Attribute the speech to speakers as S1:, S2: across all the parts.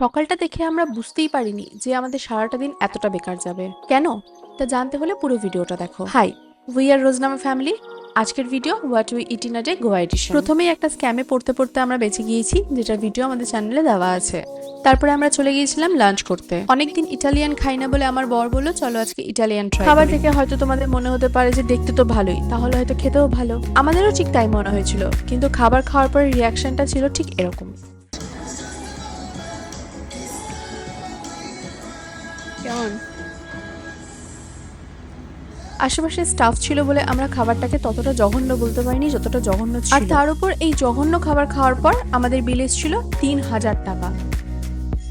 S1: সকালটা দেখে আমরা বুঝতেই পারিনি যে আমাদের সারাটা দিন এতটা বেকার যাবে। কেন? তা জানতে হলে পুরো ভিডিওটা দেখো। Hi, we are Roznama family. আজকের video what we eat in a day Goa edition. প্রথমেই একটা স্ক্যামে পড়তে পড়তে আমরা বেঁচে গিয়েছি, যেটার ভিডিও আমাদের চ্যানেলে দেওয়া আছে। তারপরে আমরা চলে গিয়েছিলাম লাঞ্চ করতে। অনেকদিন ইটালিয়ান খাই না বলে আমার বর বলল চলো আজকে ইটালিয়ান ট্রাই। খাবার দেখে হয়তো তোমাদের মনে হতে পারে যে দেখতে তো ভালোই, তাহলে হয়তো খেতেও ভালো। আমাদেরও ঠিক তাই মনে হয়েছিল, কিন্তু খাবার খাওয়ার পরে রিয়াকশনটা ছিল ঠিক এরকম। কেমন? আশেপাশে স্টাফ ছিল বলে আমরা খাবারটাকে ততটা জঘন্য বলতে পারিনি যতটা জঘন্য ছিল। আর তার উপর এই জঘন্য খাবার খাওয়ার পর আমাদের বিল এসেছিল ৩,০০০ টাকা।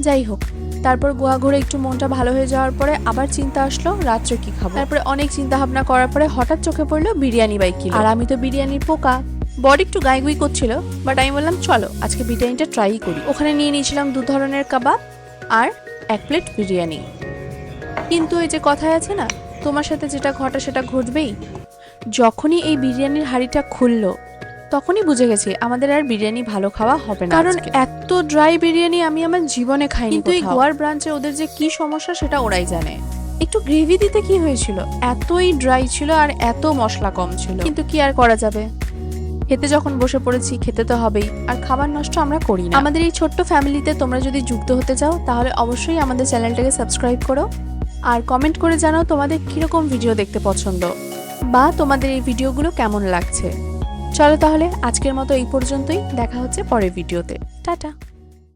S1: যাই হোক, তারপর গোয়া ঘুরে একটু মনটা ভালো হয়ে যাওয়ার পরে আবার চিন্তা আসলো রাত্রে কি খাবো। তারপরে অনেক চিন্তা ভাবনা করার পরে হঠাৎ চোখে পড়লো বিরিয়ানি বাই কিলো। আর আমি তো বিরিয়ানির পোকা। বডি একটু গাইগুই করছিল, বাট আমি বললাম চলো আজকে বিরিয়ানিটা ট্রাই করি। ওখানে নিয়ে নিয়েছিলাম ২ ধরনের কাবাব আর ১ প্লেট বিরিয়ানি। কিন্তু এই যে কথায় আছে না, তোমার সাথে যেটা ঘটা সেটা ঘটবেই। যখনই এই বিরিয়ানির হাঁড়িটা খুললো তখনই বুঝে গেছি আমাদের আর বিরিয়ানি ভালো খাওয়া হবে না, কারণ এত ড্রাই বিরিয়ানি আমি আমার জীবনে খাইনি। কিন্তু এই গোয়ার ব্রাঞ্চে ওদের যে কি সমস্যা সেটা ওরাই জানে। একটু গ্রেভি দিতে কি হয়েছিল, এতই ড্রাই ছিল আর এত মশলা কম ছিল। কিন্তু কি আর করা যাবে, খেতে যখন বসে পড়েছি খেতে তো হবেই, আর খাবার নষ্ট আমরা করি না। আমাদের এই ছোট্ট ফ্যামিলিতে তোমরা যদি যুক্ত হতে চাও তাহলে অবশ্যই আমাদের চ্যানেলটাকে সাবস্ক্রাইব করো আর কমেন্ট করে জানাও তোমাদের কিরকম ভিডিও দেখতে পছন্দ বা তোমাদের এই ভিডিওগুলো কেমন লাগছে। চলো তাহলে আজকের মতো এই পর্যন্তই, দেখা হচ্ছে পরের ভিডিওতে। টাটা।